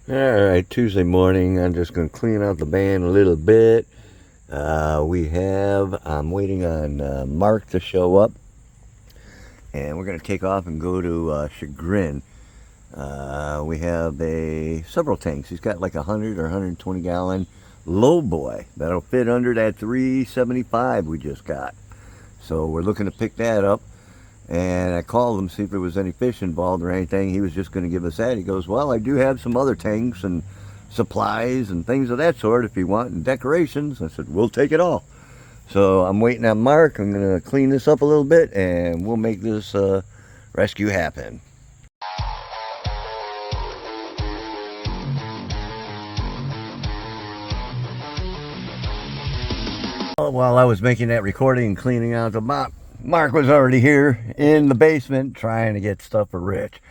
Alright, Tuesday morning. I'm just going to clean out the band a little bit. I'm waiting on Mark to show up. And we're going to take off and go to Chagrin. We have several tanks. He's got like 100 or 120 gallon low boy that'll fit under that 375 we just got. So we're looking to pick that up. And I called him, see if there was any fish involved or anything. He was just going to give us that. He goes, well, I do have some other tanks and supplies and things of that sort if you want, and decorations. I said, we'll take it all. So I'm waiting on Mark. I'm going to clean this up a little bit, and we'll make this rescue happen. While I was making that recording and cleaning out the mop, Mark was already here in the basement trying to get stuff for Rich.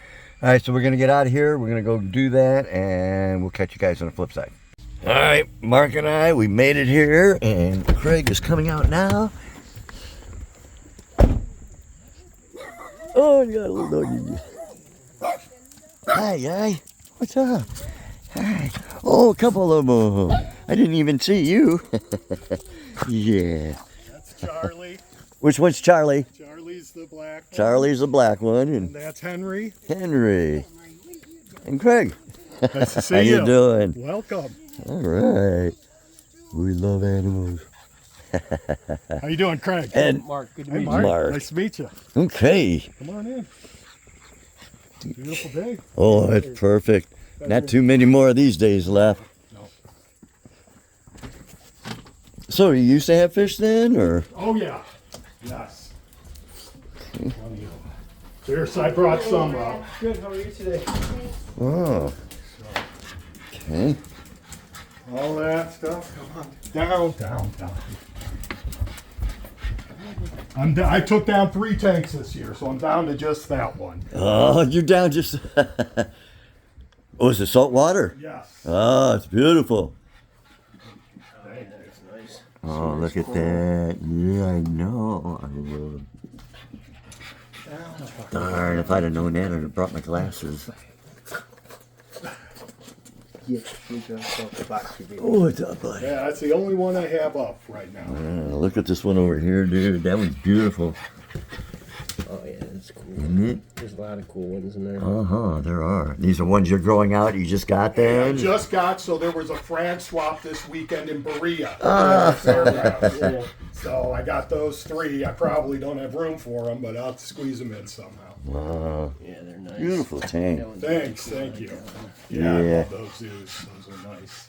All right, so we're going to get out of here. We're going to go do that, and we'll catch you guys on the flip side. All right, Mark and I, we made it here, and Craig is coming out now. Oh, you got a little doggy. Hi. What's up? Hi. Oh, a couple of them. I didn't even see you. Yeah. That's Charlie. Which one's Charlie? Charlie's the black one. Charlie's the black one. And that's Henry. Henry. And Craig. Nice to see How you. you doing? Welcome. All right. We love animals. How you doing, Craig? And Mark, good to Hey, meet Mark. Mark. Nice to meet you. Okay. Come on in. Beautiful day. Oh, it's perfect. Not too many more of these days left. No. So you used to have fish then, or? Oh, yeah. Yes. Cheers. I brought some. Good, how are you today? Oh. Okay. All that stuff. Come on. Down. I took down 3 tanks this year, so I'm down to just that one. Oh, you're down just. Oh, is it saltwater? Yes. Oh, it's beautiful. Thank you. Nice. Oh, look at that. Yeah, I know. Darn, if I'd have known that, I'd have brought my glasses. Oh, it's up, buddy. Yeah, that's the only one I have up right now. Look at this one over here, dude. That one's beautiful. Oh yeah, that's cool. Isn't it? There's a lot of cool ones in there. Uh-huh, there are. These are ones you're growing out, you just got I then? just got, so there was a frag swap this weekend in Berea. Yeah. So I got those 3. I probably don't have room for them, but I'll squeeze them in somehow. Wow. Yeah, they're nice. Beautiful tank. Thanks, thank you. Yeah, I Yeah. love those zoos. Those are nice.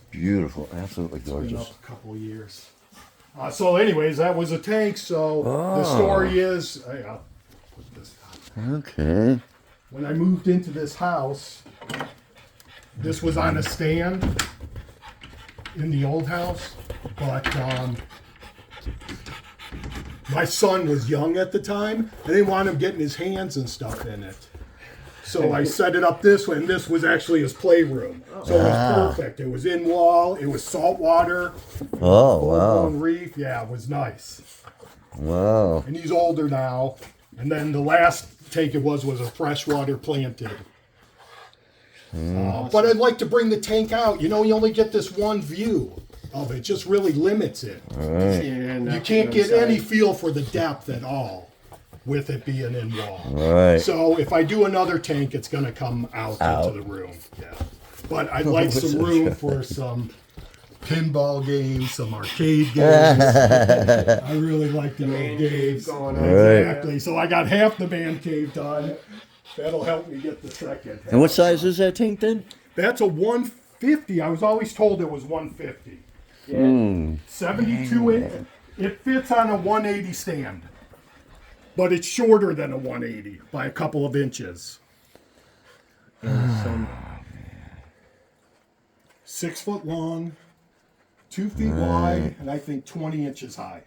Beautiful. Absolutely Been gorgeous. up a couple of years. So anyways, that was a tank. So the story is, I'll put this down. Okay. When I moved into this house, this was on a stand in the old house, but my son was young at the time. I didn't want him getting his hands and stuff in it. So I set it up this way, and this was actually his playroom. So it was perfect. It was in wall, it was saltwater. Oh, wow. Full-blown reef. Yeah, it was nice. Wow. And he's older now. And then the last take it was a freshwater planted. But I'd like to bring the tank out. You know, you only get this one view of it. Just really limits it. You can't get any feel for the depth at all with it being in wall. Right. So if I do another tank, it's going to come out into the room. Yeah. But I'd like some room for some pinball games, some arcade games. I really like the old games. Exactly. So I got half the man cave done. That'll help me get the second half. And what size is that tank then? That's a 150. I was always told it was 150. Hmm. 72 inch. It fits on a 180 stand. But it's shorter than a 180 by a couple of inches. 6 foot long, 2 feet wide, and I think 20 inches high.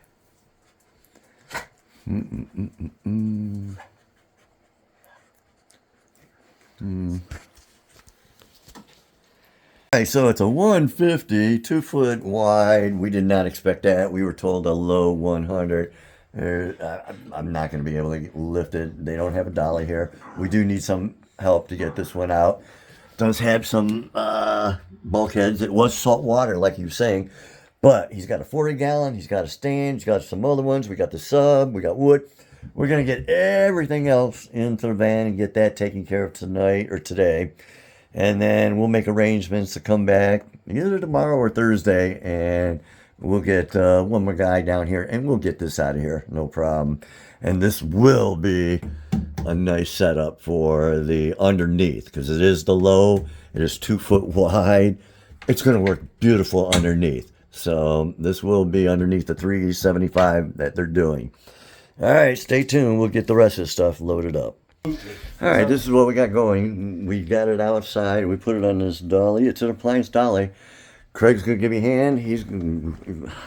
Okay, so it's a 150, 2 foot wide. We did not expect that. We were told a low 100. I'm not going to be able to lift it. They don't have a dolly here. We do need some help to get this one out. does have some bulkheads. It was salt water, like he was saying, but he's got a 40-gallon. He's got a stand. He's got some other ones. We got the sub. We got wood. We're gonna get everything else into the van and get that taken care of tonight or today, and then we'll make arrangements to come back either tomorrow or Thursday, and we'll get one more guy down here, and we'll get this out of here, no problem. And this will be a nice setup for the underneath, because it is the low. It is 2 foot wide. It's going to work beautiful underneath. So this will be underneath the 375 that they're doing. All right, stay tuned. We'll get the rest of the stuff loaded up. All right, this is what we got going. We got it outside. We put it on this dolly. It's an appliance dolly. Craig's going to give me a hand.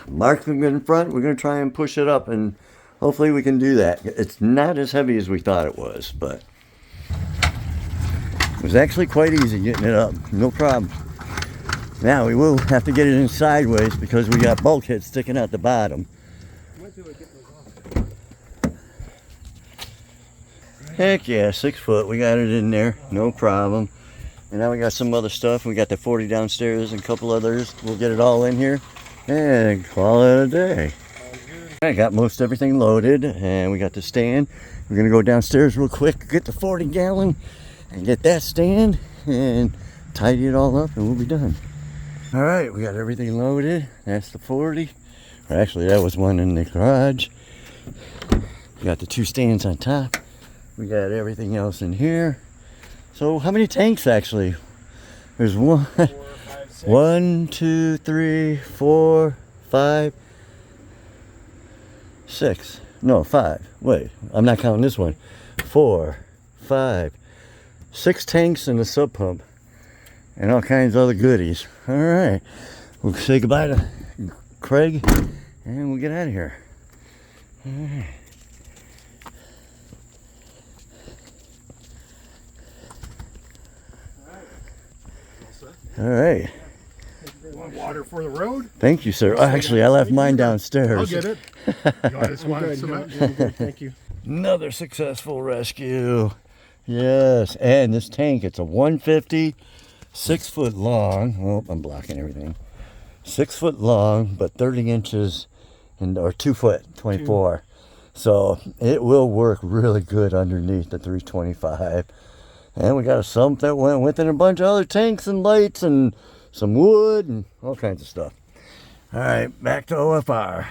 Mark's going to get in front. We're going to try and push it up, and hopefully we can do that. It's not as heavy as we thought it was, but it was actually quite easy getting it up. No problem. Now we will have to get it in sideways because we got bulkheads sticking out the bottom. Heck yeah, 6 foot. We got it in there. No problem. And now we got some other stuff. We got the 40 downstairs and a couple others. We'll get it all in here and call it a day. I got most everything loaded, and we got the stand. We're gonna go downstairs real quick, get the 40-gallon, and get that stand, and tidy it all up, and we'll be done. All right, we got everything loaded. That's the 40. Or actually, that was one in the garage. We got the 2 stands on top. We got everything else in here. So how many tanks actually? There's 1, 2, 3, 4, 5, 6. No, 5. Wait, I'm not counting this one. 4, 5, 6 tanks and a sub pump, and all kinds of other goodies. All right, we'll say goodbye to Craig, and we'll get out of here. All right. All right. Want water for the road? Thank you, sir. Oh, actually, I left mine downstairs. I'll get it. You just want some? Thank you. Another successful rescue. Yes, and this tank, it's a 150, 6 foot long. Oh, I'm blocking everything. 6 foot long, but 30 inches, or 2 foot, 24. So it will work really good underneath the 325. And we got a sump that went with it, and a bunch of other tanks and lights and some wood and all kinds of stuff. All right, back to OFR.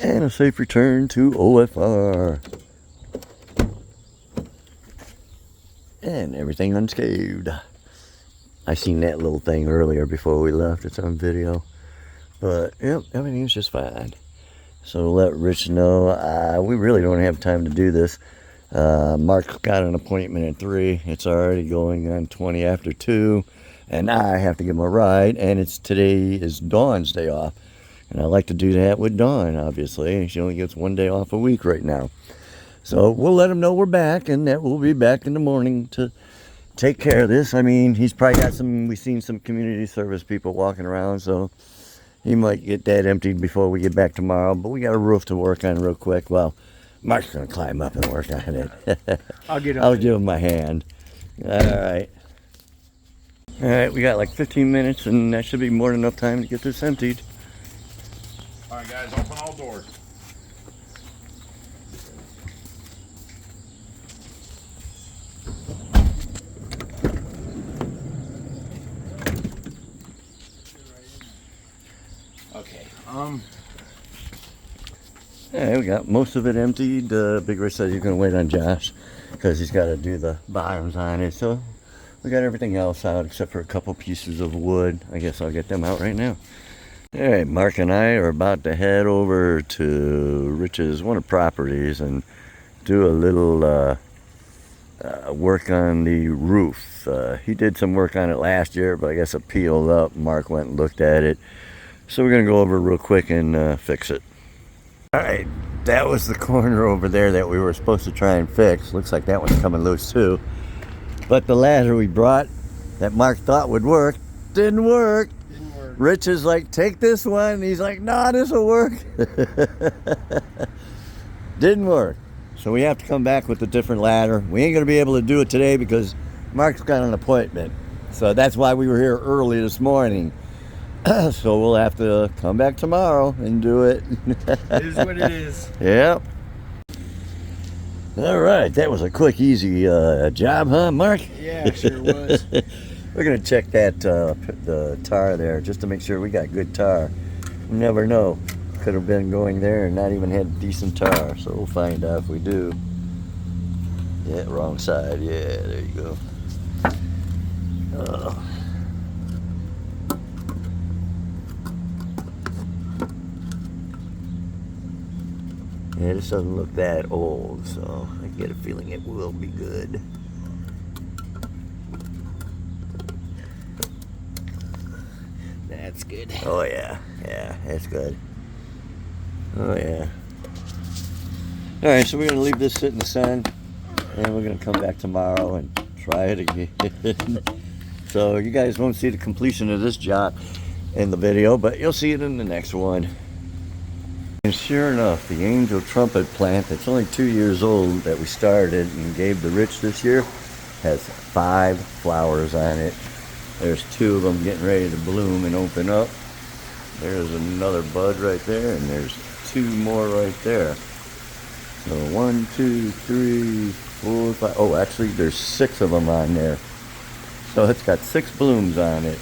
And a safe return to OFR. And everything unscathed. I seen that little thing earlier before we left. It's on video. But, yep, everything's just fine. So let Rich know. We really don't have time to do this. Mark got an appointment at 3. It's already going on 20 after 2. And I have to give him a ride. And today is Dawn's day off. And I like to do that with Dawn, obviously. She only gets 1 day off a week right now. So we'll let him know we're back, and that we'll be back in the morning to take care of this. I mean, he's probably got we've seen some community service people walking around, so he might get that emptied before we get back tomorrow. But we got a roof to work on real quick. Well, Mark's going to climb up and work on it. I'll give him my hand. All right. All right, we got like 15 minutes, and that should be more than enough time to get this emptied. All right, guys, open all doors. Okay. All right, we got most of it emptied. Big Rich said he's going to wait on Josh because he's got to do the bottoms on it. So we got everything else out except for a couple pieces of wood. I guess I'll get them out right now. All right, Mark and I are about to head over to Rich's one of properties and do a little work on the roof. He did some work on it last year, but I guess it peeled up. Mark went and looked at it. So we're going to go over real quick and fix it. All right, that was the corner over there that we were supposed to try and fix. Looks like that one's coming loose too. But the ladder we brought that Mark thought would work didn't work. Rich is like, take this one. He's like, nah, this will work. Didn't work. So we have to come back with a different ladder. We ain't going to be able to do it today because Mark's got an appointment. So that's why we were here early this morning. So we'll have to come back tomorrow and do it. It is what it is. Yep. All right, that was a quick, easy job, huh, Mark? Yeah, sure was. We're gonna check that the tar there just to make sure we got good tar. You never know. Could have been going there and not even had decent tar. So we'll find out if we do. Yeah, wrong side. Yeah, there you go. Yeah, this doesn't look that old, so I get a feeling it will be good. That's good. Oh yeah, yeah, that's good. Oh yeah. All right, so we're gonna leave this sit in the sun, and we're gonna come back tomorrow and try it again. So you guys won't see the completion of this job in the video, but you'll see it in the next one. And sure enough, the angel trumpet plant that's only 2 years old that we started and gave the Rich this year has 5 flowers on it. There's 2 of them getting ready to bloom and open up. There's another bud right there, and there's 2 more right there. So 1, 2, 3, 4, 5. Oh, actually, there's 6 of them on there. So it's got 6 blooms on it,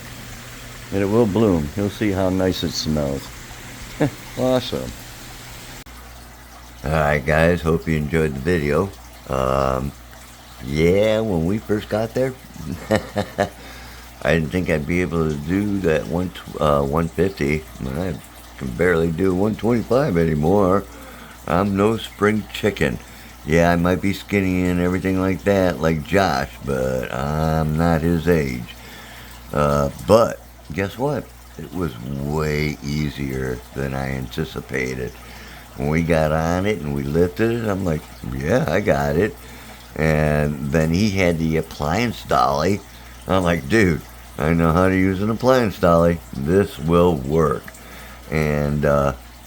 and it will bloom. You'll see how nice it smells. Awesome. Alright guys, hope you enjoyed the video. Yeah, when we first got there, I didn't think I'd be able to do that 150. I can barely do 125 anymore. I'm no spring chicken. Yeah, I might be skinny and everything like that, like Josh, but I'm not his age. But guess what? It was way easier than I anticipated. When we got on it and we lifted it, I'm like, yeah, I got it. And then he had the appliance dolly. I'm like, dude, I know how to use an appliance dolly. This will work. And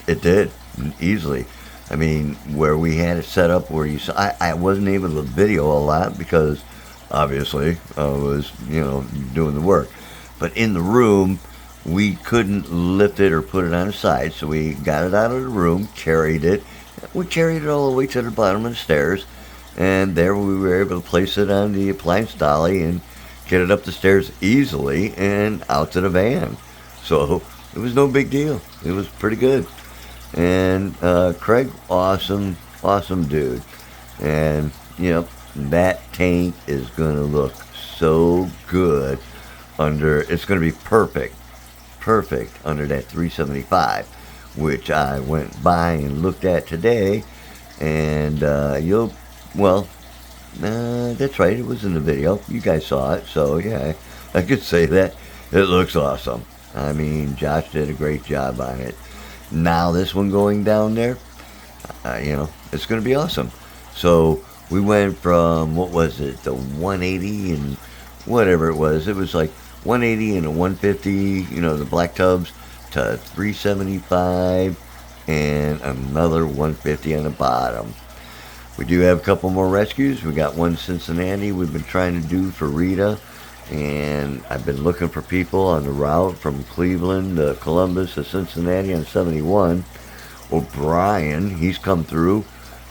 it did, easily. I mean, where we had it set up where you saw, I wasn't able to video a lot because obviously I was, doing the work. But in the room, we couldn't lift it or put it on the side, so we got it out of the room, carried it. We carried it all the way to the bottom of the stairs, and there we were able to place it on the appliance dolly and get it up the stairs easily and out to the van. So it was no big deal. It was pretty good. And Craig, awesome dude. And, that tank is going to look so good it's going to be perfect under that 375, which I went by and looked at today, and that's right, it was in the video, you guys saw it, so yeah, I could say that it looks awesome. I mean, Josh did a great job on it. Now this one going down there, it's going to be awesome. So we went from, what was it, the 180 and whatever it was like 180 and a 150, the black tubs, to 375 and another 150 on the bottom. We do have a couple more rescues. We got one Cincinnati we've been trying to do for Rita, and I've been looking for people on the route from Cleveland to Columbus to Cincinnati on 71. O'Brien, he's come through.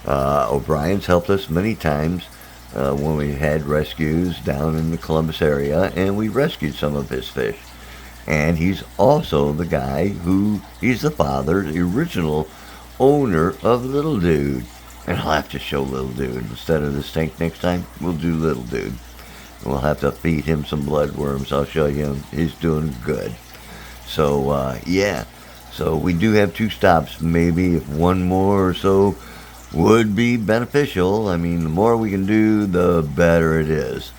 O'Brien's helped us many times when we had rescues down in the Columbus area, and we rescued some of his fish. And he's also the guy he's the father, the original owner of Little Dude. And I'll have to show Little Dude. Instead of this tank next time, we'll do Little Dude. And we'll have to feed him some bloodworms. I'll show you him. He's doing good. So, yeah. So we do have 2 stops. Maybe if one more or so would be beneficial. I mean, the more we can do, the better it is.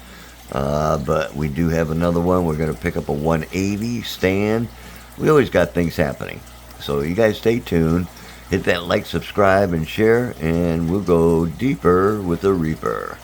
But we do have another one. We're going to pick up a 180 stand. We always got things happening. So you guys stay tuned. Hit that like, subscribe, and share, and we'll go deeper with the Reaper.